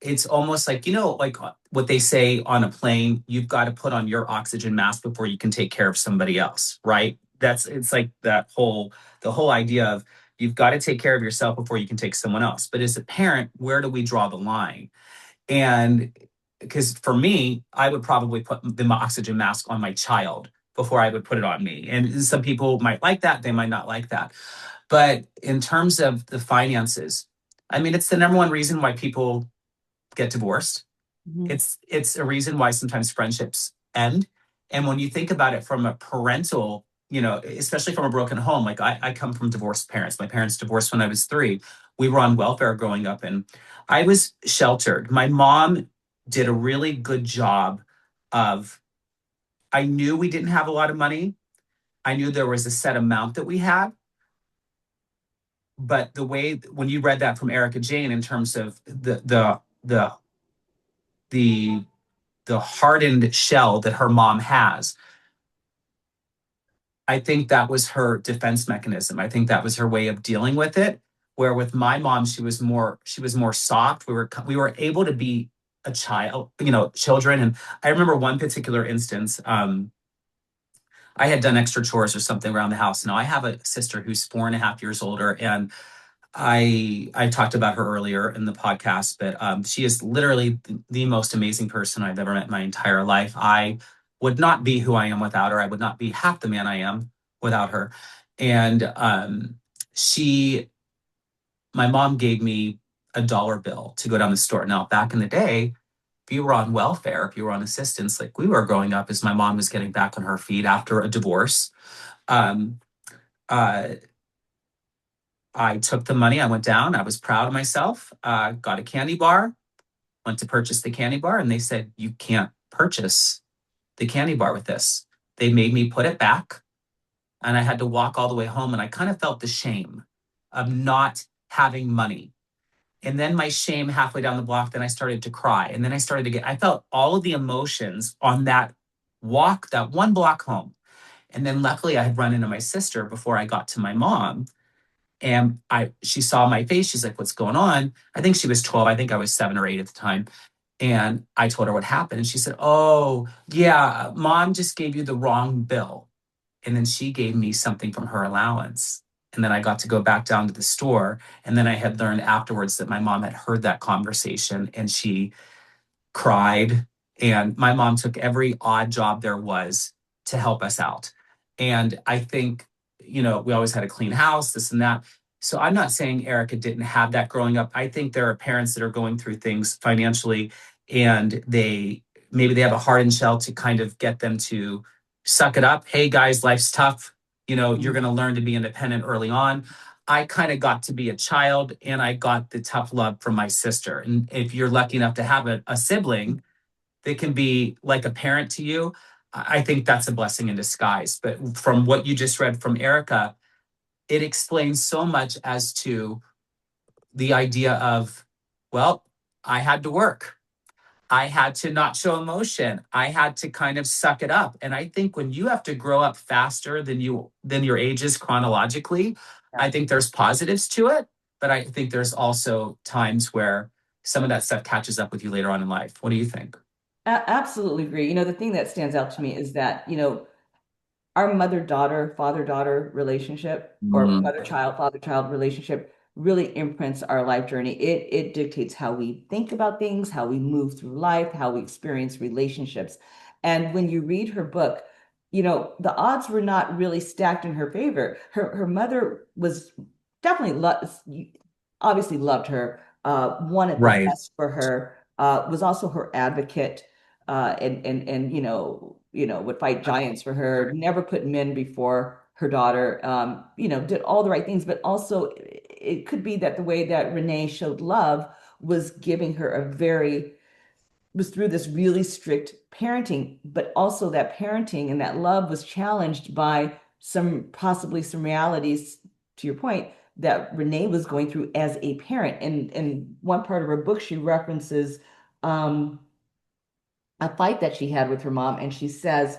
Speaker 2: it's almost like, like what they say on a plane, you've got to put on your oxygen mask before you can take care of somebody else, right? It's like the whole idea of you've got to take care of yourself before you can take someone else. But as a parent, where do we draw the line? And because for me, I would probably put the oxygen mask on my child before I would put it on me. And some people might like that, they might not like that. But in terms of the finances, I mean, it's the number one reason why people get divorced.
Speaker 1: Mhm.
Speaker 2: It's a reason why sometimes friendships end. And when you think about it from a parental, especially from a broken home, like I come from divorced parents. My parents divorced when I was 3. We were on welfare growing up, and I was sheltered. My mom did a really good job of, I knew we didn't have a lot of money. I knew there was a set amount that we had, but the way when you read that from Erika Jayne in terms of the the hardened shell that her mom has, I think that was her defense mechanism. I think that was her way of dealing with it. Where with my mom, she was more soft. We were able to be a child, children. And I remember one particular instance. I had done extra chores or something around the house. Now I have a sister who's 4.5 years older, and I talked about her earlier in the podcast, but she is literally the most amazing person I've ever met in my entire life. I would not be who I am without her. I would not be half the man I am without her. And she, my mom gave me a dollar bill to go down the store. Now, back in the day, if you were on welfare, if you were on assistance, like we were growing up as my mom was getting back on her feet after a divorce, um, uh, I took the money, I went down, I was proud of myself, got a candy bar, went to purchase the candy bar, and they said, "You can't purchase the candy bar with this." They made me put it back, and I had to walk all the way home. And I kind of felt the shame of not having money. And then my shame halfway down the block, then I started to cry. And then I felt all of the emotions on that walk, that one block home. And then luckily I had run into my sister before I got to my mom. And she saw my face. She's like, "What's going on?" I think she was 12. I think I was 7 or 8 at the time. And I told her what happened. And she said, "Oh, yeah, mom just gave you the wrong bill." And then she gave me something from her allowance. And then I got to go back down to the store. And then I had learned afterwards that my mom had heard that conversation and she cried. And my mom took every odd job there was to help us out. And I think, we always had a clean house, this and that. So I'm not saying Erika didn't have that growing up. I think there are parents that are going through things financially and maybe they have a hardened shell to kind of get them to suck it up. Hey guys, life's tough. You're going to learn to be independent early on. I kind of got to be a child and I got the tough love from my sister. And if you're lucky enough to have a sibling that can be like a parent to you, I think that's a blessing in disguise. But from what you just read from Erika, it explains so much as to the idea of, well, I had to work. I had to not show emotion. I had to kind of suck it up. And I think when you have to grow up faster than your age is chronologically, I think there's positives to it, but I think there's also times where some of that stuff catches up with you later on in life. What do you think?
Speaker 1: Absolutely agree. The thing that stands out to me is that, our mother-daughter, father-daughter relationship or
Speaker 2: Mm,
Speaker 1: mother-child, father-child relationship really imprints our life journey. It dictates how we think about things, how we move through life, how we experience relationships. And when you read her book, the odds were not really stacked in her favor. Her mother was definitely obviously loved her, wanted the
Speaker 2: right.
Speaker 1: best for her, was also her advocate, and would fight giants for her, never put men before her daughter, did all the right things, but also it could be that the way that Renee showed love was giving her was through this really strict parenting, but also that parenting and that love was challenged by possibly some realities, to your point, that Renee was going through as a parent. And in one part of her book, she references um, a fight that she had with her mom, and she says,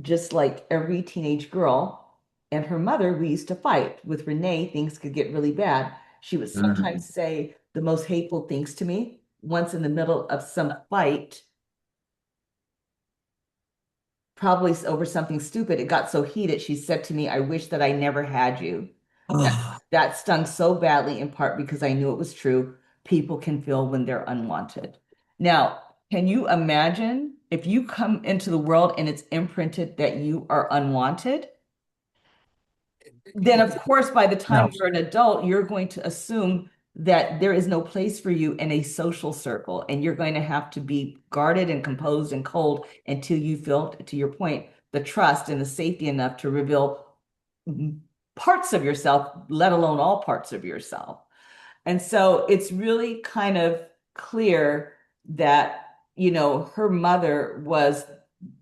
Speaker 1: just like every teenage girl and her mother, we used to fight. With Renee, things could get really bad. She would
Speaker 2: Mhm.
Speaker 1: sometimes say the most hateful things to me. Once in the middle of some fight, probably over something stupid, it got so heated, she said to me, "I wish that I never had you." That
Speaker 2: Oh,
Speaker 1: that stung so badly, in part because I knew it was true. People can feel when they're unwanted. Now, can you imagine if you come into the world and it's imprinted that you are unwanted? Then, of course, by the time
Speaker 2: no.
Speaker 1: you're an adult, you're going to assume that there is no place for you in a social circle, and you're going to have to be guarded and composed and cold until you feel, to your point, the trust and the safety enough to reveal parts of yourself, let alone all parts of yourself. And so it's really kind of clear that, her mother was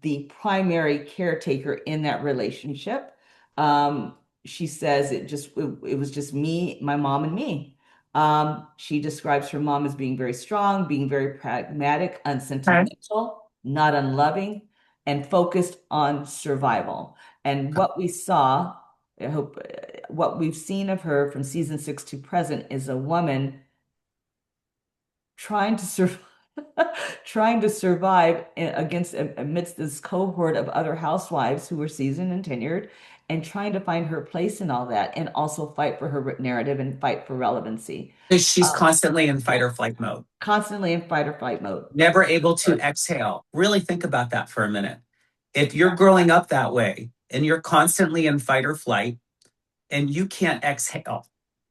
Speaker 1: the primary caretaker in that relationship. Um, she says it was just me, my mom, and me. She describes her mom as being very strong, being very pragmatic,
Speaker 2: Okay.
Speaker 1: unsentimental, not unloving, and focused on survival. And what we saw, I hope what we've seen of her from season 6 to present is a woman trying to survive, trying to survive against amidst this cohort of other housewives who were seasoned and tenured, and trying to find her place in all that and also fight for her narrative and fight for relevancy.
Speaker 2: Because she's
Speaker 1: Um,
Speaker 2: constantly in fight or flight mode,
Speaker 1: Constantly in fight or flight mode.
Speaker 2: never able to exhale. Really think about that for a minute. If you're growing up that way and you're constantly in fight or flight and you can't exhale,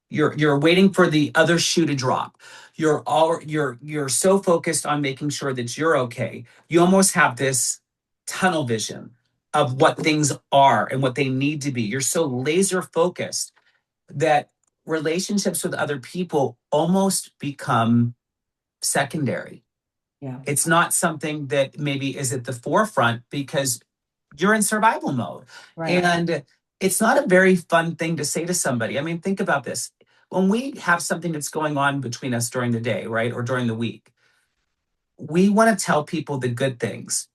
Speaker 2: you're waiting for the other shoe to drop. You're so focused on making sure that you're okay. You almost have this tunnel vision of what things are and what they need to be. You're so laser focused that relationships with other people almost become secondary.
Speaker 1: Yeah.
Speaker 2: It's not something that maybe is at the forefront because you're in survival mode.
Speaker 1: Right.
Speaker 2: And it's not a very fun thing to say to somebody. I mean, think about this. When we have something that's going on between us during the day, right, or during the week, we want to tell people the good things.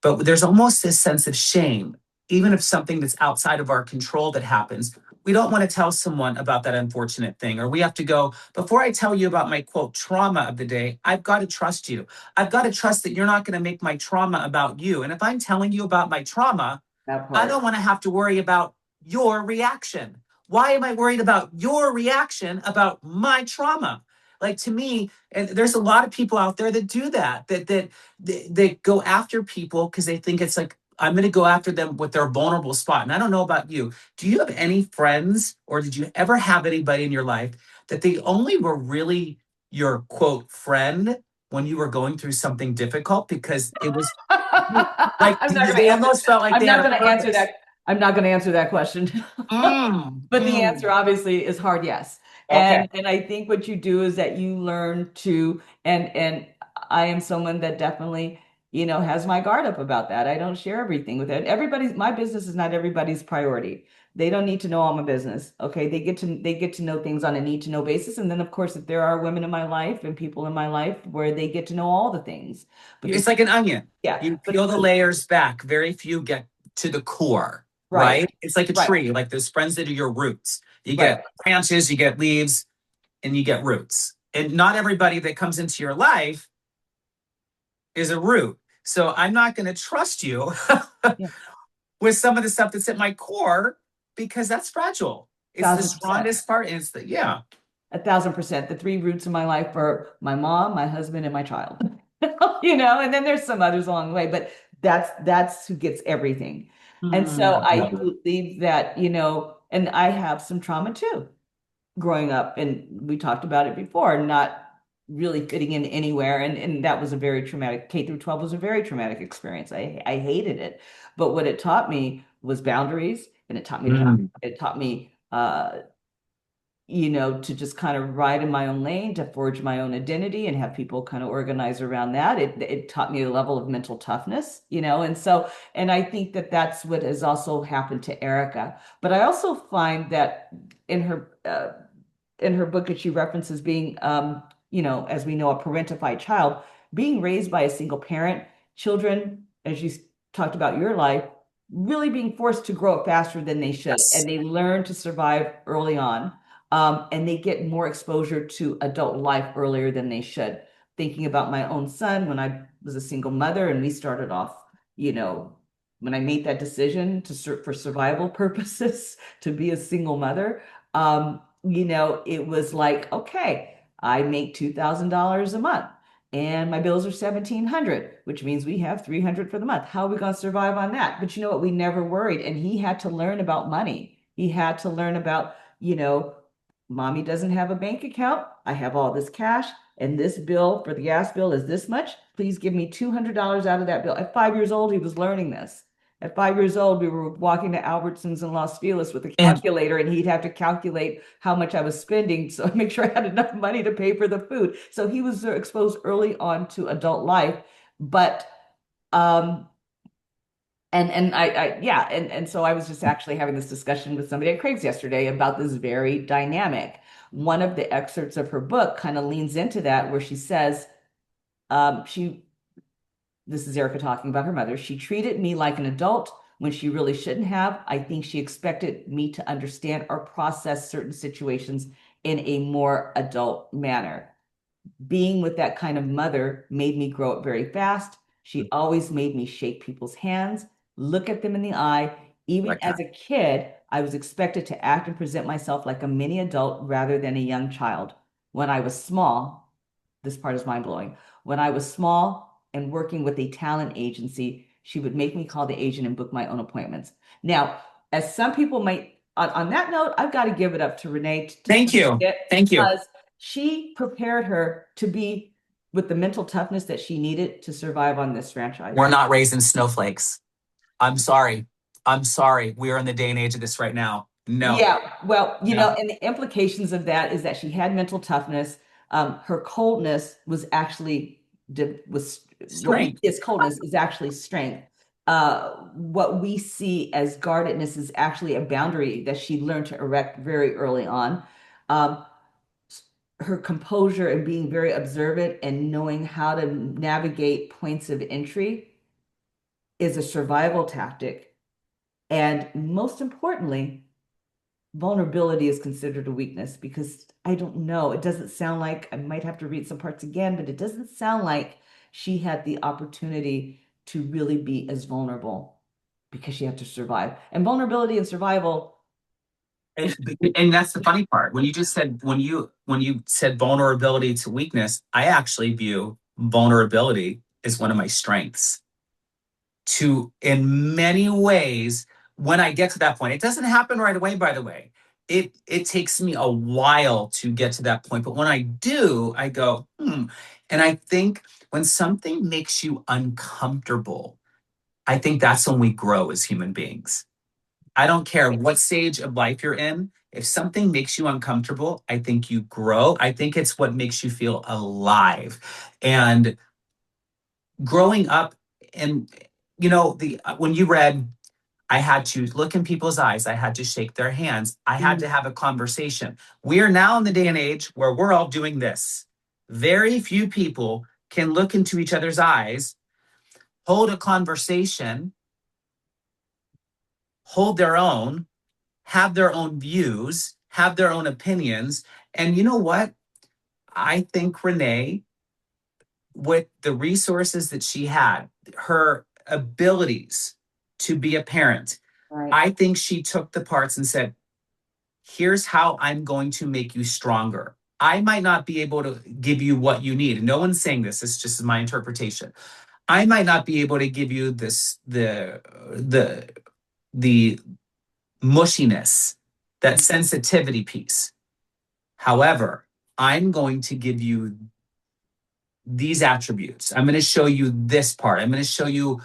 Speaker 2: But there's almost this sense of shame, even if something that's outside of our control that happens. We don't want to tell someone about that unfortunate thing, or we have to go, before I tell you about my quote trauma of the day, I've got to trust you. I've got to trust that you're not going to make my trauma about you. And if I'm telling you about my trauma,
Speaker 1: That
Speaker 2: I
Speaker 1: part.
Speaker 2: don't want to have to worry about your reaction. Why am I worried about your reaction about my trauma? Like to me, and there's a lot of people out there that do that, that go after people because they think it's like, I'm going to go after them with their vulnerable spot. And I don't know about you. Do you have any friends or did you ever have anybody in your life that they only were really your quote friend when you were going through something difficult because it was like
Speaker 1: I'm not going to
Speaker 2: they
Speaker 1: answer.
Speaker 2: almost felt like
Speaker 1: I'm
Speaker 2: they had
Speaker 1: not
Speaker 2: a
Speaker 1: going to answer
Speaker 2: purpose.
Speaker 1: that. I'm not going to answer that question. But the answer
Speaker 2: Mm.
Speaker 1: obviously is hard yes.
Speaker 2: Okay.
Speaker 1: And I think what you do is that you learn to and I am someone that definitely, has my guard up about that. I don't share everything with it. My business is not everybody's priority. They don't need to know all my business. Okay. They get to know things on a need to know basis. And then of course, if there are women in my life and people in my life where they get to know all the things. But
Speaker 2: It's like an onion.
Speaker 1: yeah,
Speaker 2: You
Speaker 1: but
Speaker 2: peel the layers back. Very few get to the core,
Speaker 1: right,
Speaker 2: right? It's like a
Speaker 1: right,
Speaker 2: tree, like those friends that are your roots. You
Speaker 1: right.
Speaker 2: get branches, you get leaves, and you get roots. And not everybody that comes into your life is a root. So I'm not going to trust you
Speaker 1: Yeah,
Speaker 2: with some of the stuff that's at my core because that's fragile. It's the
Speaker 1: 1000%.
Speaker 2: strongest part. And it's the, yeah.
Speaker 1: 1000%. The three roots of my life are my mom, my husband, and my child. And then there's some others along the way, but that's who gets everything. And so I
Speaker 2: Mm.
Speaker 1: believe that, and I have some trauma too, growing up, and we talked about it before, not really fitting in anywhere. And that was a very traumatic, K through 12 was a very traumatic experience. I hated it. But what it taught me was boundaries, and it taught me
Speaker 2: Mm.
Speaker 1: it taught me to just kind of ride in my own lane, to forge my own identity and have people kind of organize around that. It taught me a level of mental toughness, and I think that that's what has also happened to Erika. But I also find that in her uh, in her book that she references being, as we know, a parentified child, being raised by a single parent, children, as you talked about your life, really being forced to grow up faster than they should.
Speaker 2: Yes.
Speaker 1: And they learn to survive early on. And they get more exposure to adult life earlier than they should. Thinking about my own son when I was a single mother and we started off, you know, when I made that decision for survival purposes to be a single mother, it was like, okay, I make $2,000 a month and my bills are 1,700, which means we have 300 for the month. How are we going to survive on that? But you know what? We never worried. And he had to learn about money. He had to learn about, mommy doesn't have a bank account. I have all this cash and this bill for the gas bill is this much. Please give me $200 out of that bill. At 5 years old, he was learning this. At 5 years old, we were walking to Albertsons in Los Feliz with a
Speaker 2: And
Speaker 1: calculator, and he'd have to calculate how much I was spending so I make sure I had enough money to pay for the food. So he was exposed early on to adult life, but um, and yeah, and so I was just actually having this discussion with somebody at Craig's yesterday about this very dynamic. One of the excerpts of her book kind of leans into that, where she says, she this is Erika talking about her mother. She treated me like an adult when she really shouldn't have. I think she expected me to understand or process certain situations in a more adult manner. Being with that kind of mother made me grow up very fast. She always made me shake people's hands, look at them in the eye, Even
Speaker 2: Like
Speaker 1: as
Speaker 2: that.
Speaker 1: a kid, I was expected to act and present myself like a mini adult rather than a young child. When I was small, this part is mind blowing. When I was small and working with a talent agency, she would make me call the agent and book my own appointments. Now, as some people might, on that note, I've got to give it up to Renee to
Speaker 2: Thank
Speaker 1: some
Speaker 2: you.
Speaker 1: bit
Speaker 2: Thank you.
Speaker 1: because she prepared her to be with the mental toughness that she needed to survive on this franchise.
Speaker 2: We're not raising snowflakes. I'm sorry. I'm sorry. We are in the day and age of this right now. No,
Speaker 1: Yeah, well,
Speaker 2: no.
Speaker 1: and the implications of that is that she had mental toughness. Her coldness was actually was what we
Speaker 2: Strength.
Speaker 1: see as coldness is actually strength. What we see as guardedness is actually a boundary that she learned to erect very early on. Um, her composure and being very observant and knowing how to navigate points of entry is a survival tactic. And most importantly, vulnerability is considered a weakness because I don't know. It doesn't sound like I might have to read some parts again, but it doesn't sound like she had the opportunity to really be as vulnerable because she had to survive. And vulnerability and survival
Speaker 2: And,
Speaker 1: is
Speaker 2: and that's the funny part. When you said vulnerability to weakness, I actually view vulnerability as one of my strengths. To in many ways, when I get to that point, it doesn't happen right away, by the way. It takes me a while to get to that point. But when I do, I go, hmm. And I think when something makes you uncomfortable, I think that's when we grow as human beings. I don't care what stage of life you're in. If something makes you uncomfortable, I think you grow. I think it's what makes you feel alive. And growing up, and the when you read, I had to look in people's eyes, I had to shake their hands, I had to
Speaker 1: mm,
Speaker 2: have a conversation. We are now in the day and age where we're all doing this. Very few people can look into each other's eyes, hold a conversation, hold their own, have their own views, have their own opinions. And you know what? I think Renee, with the resources that she had, her abilities to be a parent,
Speaker 1: right.
Speaker 2: I think she took the parts and said, here's how I'm going to make you stronger. I might not be able to give you what you need. No one's saying this. It's just my interpretation. I might not be able to give you this the mushiness, that sensitivity piece. However, I'm going to give you these attributes. I'm going to show you this part. I'm going to show you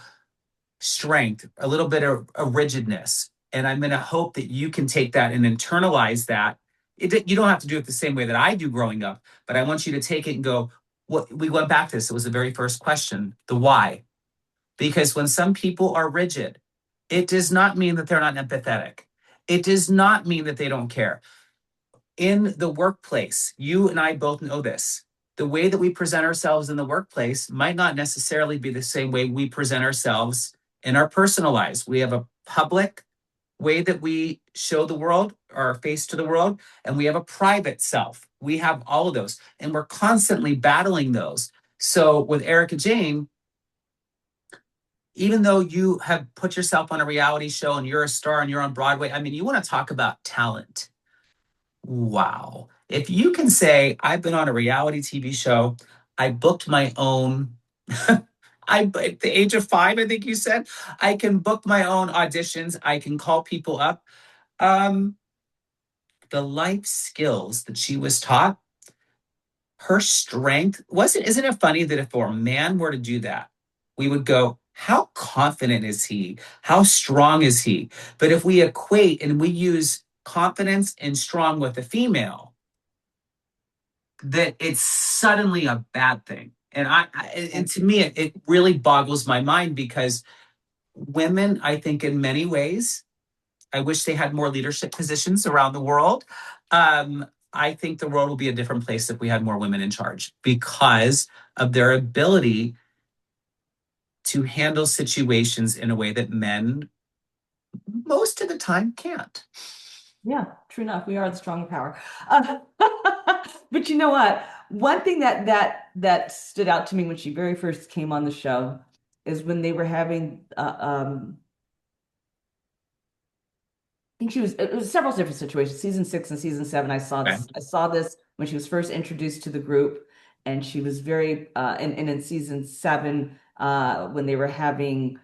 Speaker 2: strength, a little bit of a rigidness. And I'm going to hope that you can take that and internalize that. You don't have to do it the same way that I do growing up, but I want you to take it and go, what we went back to this. It was the very first question, the why. Because when some people are rigid, it does not mean that they're not empathetic. It does not mean that they don't care. In the workplace, you and I both know this. The way that we present ourselves in the workplace might not necessarily be the same way we present ourselves in our personal lives. We have a public way that we show the world, our face to the world, and we have a private self. We have all of those, and we're constantly battling those. So with Erika Jayne, even though you have put yourself on a reality show and you're a star and you're on Broadway, I mean, you want to talk about talent. Wow. If you can say, I've been on a reality TV show, I booked my own, at the age of 5, I think you said, I can book my own auditions, I can call people up. Um, the life skills that she was taught, her strength, isn't it funny that if a man were to do that, we would go, how confident is he? How strong is he? But if we equate and we use confidence and strong with a female, that it's suddenly a bad thing. And and to me, it really boggles my mind because women, I think, in many ways, I wish they had more leadership positions around the world. I think the world will be a different place if we had more women in charge because of their ability to handle situations in a way that men most of the time can't.
Speaker 1: Yeah, true enough. We are the stronger power. Uh, but you know what? One thing that stood out to me when she very first came on the show is when they were having think it was several different situations. Season 6 and season 7,
Speaker 2: Okay.
Speaker 1: I saw this when she was first introduced to the group, and she was very and in season 7, when they were having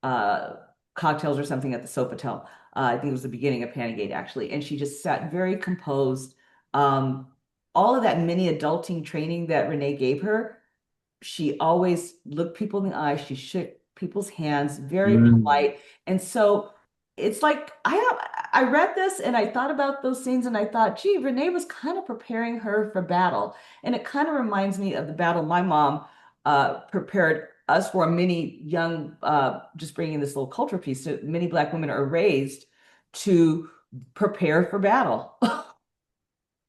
Speaker 1: uh cocktails or something at the Sofitel. I think it was the beginning of Pantygate actually, and she just sat very composed. Um, all of that mini adulting training that Renee gave her, she always looked people in the eye. She shook people's hands, very
Speaker 2: Mm,
Speaker 1: polite. And so it's like I read this and I thought about those scenes and I thought, gee, Renee was kind of preparing her for battle. And it kind of reminds me of the battle my mom prepared us for. Many young, just bringing this little culture piece to many Black women are raised to prepare for battle.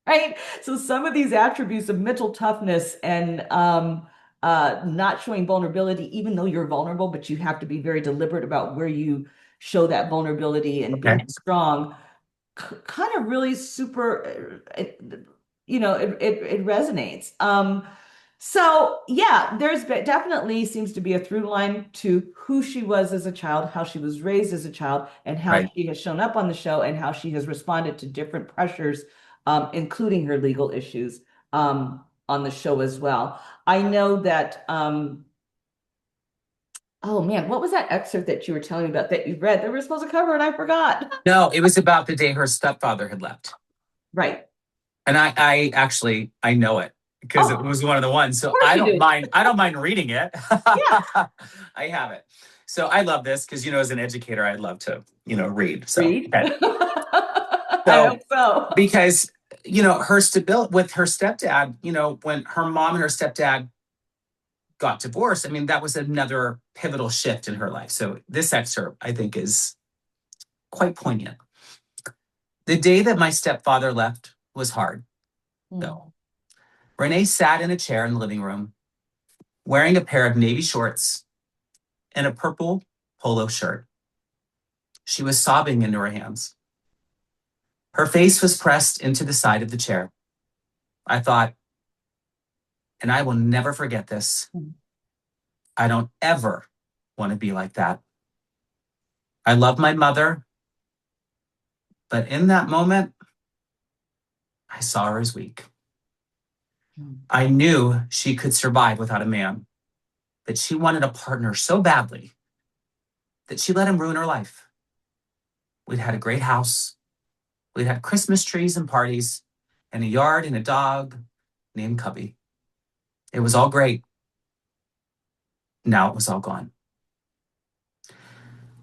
Speaker 1: Right? So some of these attributes of mental toughness and not showing vulnerability, even though you're vulnerable, but you have to be very deliberate about where you show that vulnerability and being
Speaker 2: okay.
Speaker 1: strong, kind of really super, it resonates. So yeah, definitely seems to be a through line to who she was as a child, how she was raised as a child, and how
Speaker 2: Right.
Speaker 1: she has shown up on the show and how she has responded to different pressures, including her legal issues, on the show as well. I know that, oh man, what was that excerpt that you were telling me about that you read that we were supposed to cover and I forgot?
Speaker 2: No, it was about the day her stepfather had left.
Speaker 1: Right.
Speaker 2: And I actually I know it because it
Speaker 1: Oh,
Speaker 2: was one of the ones.
Speaker 1: of
Speaker 2: So
Speaker 1: course you do.
Speaker 2: I don't mind reading it.
Speaker 1: Yeah,
Speaker 2: I have it. So I love this because as an educator, I'd love to, read. So
Speaker 1: read.
Speaker 2: okay.
Speaker 1: I
Speaker 2: So
Speaker 1: hope so.
Speaker 2: because her stability with her stepdad, when her mom and her stepdad got divorced, I mean, that was another pivotal shift in her life. So this excerpt, I think, is quite poignant. The day that my stepfather left was hard,
Speaker 1: Hmm.
Speaker 2: though. Renee sat in a chair in the living room, wearing a pair of navy shorts and a purple polo shirt. She was sobbing into her hands. Her face was pressed into the side of the chair. I thought, and I will never forget this. I don't ever want to be like that. I love my mother, but in that moment, I saw her as weak. I knew she could survive without a man, but she wanted a partner so badly that she let him ruin her life. We'd had a great house. We'd had Christmas trees and parties, and a yard and a dog named Cubby. It was all great. Now it was all gone.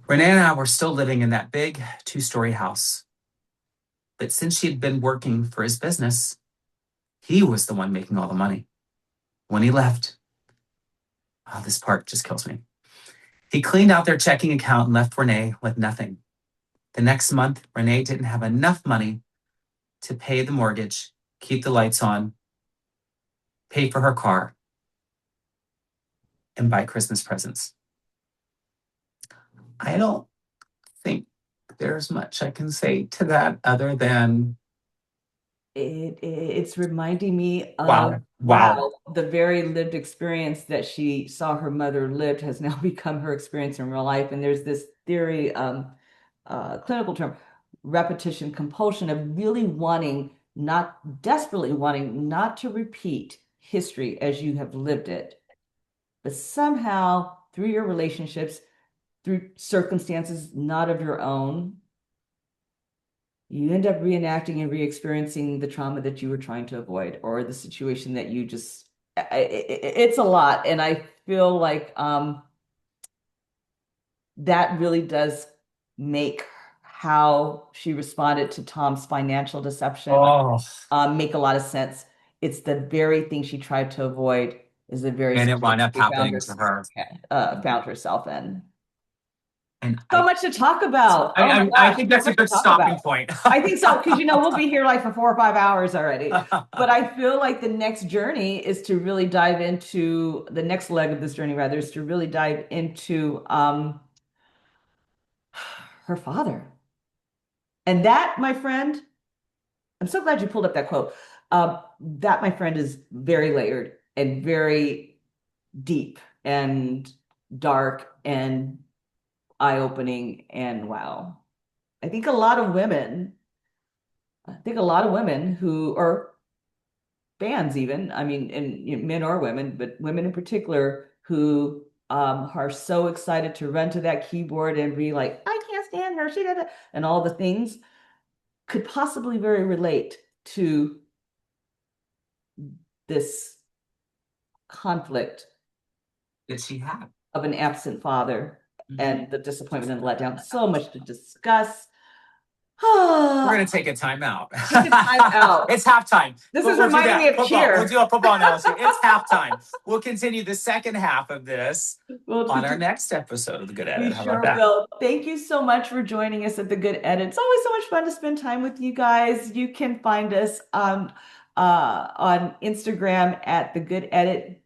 Speaker 2: Renee and I were still living in that big 2-story house. But since she had been working for his business, he was the one making all the money. When he left, oh, this part just kills me. He cleaned out their checking account and left Renee with nothing. The next month, Renee didn't have enough money to pay the mortgage, keep the lights on, pay for her car, and buy Christmas presents. I don't think there's much I can say to that other than
Speaker 1: It's reminding me of,
Speaker 2: wow, wow.
Speaker 1: wow, the very lived experience that she saw her mother lived has now become her experience in real life. And there's this theory, clinical term, repetition compulsion, of really wanting, not desperately wanting not to repeat history as you have lived it, but somehow through your relationships, through circumstances not of your own, you end up reenacting and re-experiencing the trauma that you were trying to avoid or the situation that you just it's a lot. And I feel like that really does make how she responded to Tom's financial deception
Speaker 2: Oh,
Speaker 1: make a lot of sense. It's the very thing she tried to avoid, is the very
Speaker 2: and it wound
Speaker 1: situation
Speaker 2: up
Speaker 1: she found
Speaker 2: happening to her.
Speaker 1: found herself in.
Speaker 2: And
Speaker 1: So much to talk about. Oh my
Speaker 2: I
Speaker 1: gosh,
Speaker 2: think
Speaker 1: so
Speaker 2: that's a
Speaker 1: much to
Speaker 2: good
Speaker 1: talk about.
Speaker 2: stopping point.
Speaker 1: I think so, because we'll be here like for 4 or 5 hours already. But I feel like the next journey is to really dive into the next leg of this journey, rather, is to really dive into her father. And that, my friend, I'm so glad you pulled up that quote. That, my friend, is very layered and very deep and dark and eye-opening and wow. I think a lot of women, I think a lot of women who, or fans even, I mean, and you know, men or women, but women in particular who are so excited to run to that keyboard and be like, I can't stand her, she did it, and all the things could possibly very relate to this conflict
Speaker 2: Did she have?
Speaker 1: of an absent father
Speaker 2: Mhm.
Speaker 1: and the disappointment and letdown. So much to discuss.
Speaker 2: We're
Speaker 1: Take
Speaker 2: gonna take a timeout.
Speaker 1: a time out.
Speaker 2: It's halftime.
Speaker 1: This
Speaker 2: But
Speaker 1: is
Speaker 2: we'll do
Speaker 1: reminding me
Speaker 2: that.
Speaker 1: of
Speaker 2: Football. We'll
Speaker 1: cheer.
Speaker 2: do a football analogy. It's halftime. We'll continue the second half of this
Speaker 1: We'll
Speaker 2: on our
Speaker 1: continue.
Speaker 2: next episode of The Good
Speaker 1: We
Speaker 2: Edit. How about
Speaker 1: sure
Speaker 2: that?
Speaker 1: will. Thank you so much for joining us at the Good Edit. It's always so much fun to spend time with you guys. You can find us on Instagram at the Good Edit.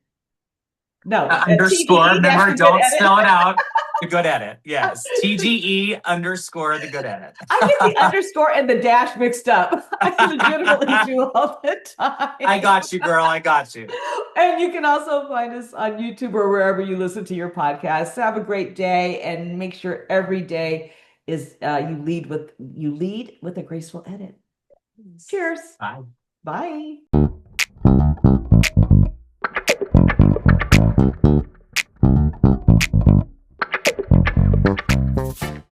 Speaker 1: No, at
Speaker 2: Underscore.
Speaker 1: TGE dash
Speaker 2: Remember,
Speaker 1: the Good
Speaker 2: don't
Speaker 1: Edit.
Speaker 2: spell it out. The Good Edit. Yes. TGE underscore The Good Edit.
Speaker 1: I get the underscore and the dash mixed up. I legitimately do all the
Speaker 2: I
Speaker 1: time.
Speaker 2: got you, girl. I got you.
Speaker 1: And you can also find us on YouTube or wherever you listen to your podcasts. Have a great day and make sure every day is you lead with a graceful edit. Cheers.
Speaker 2: Bye.
Speaker 1: Bye.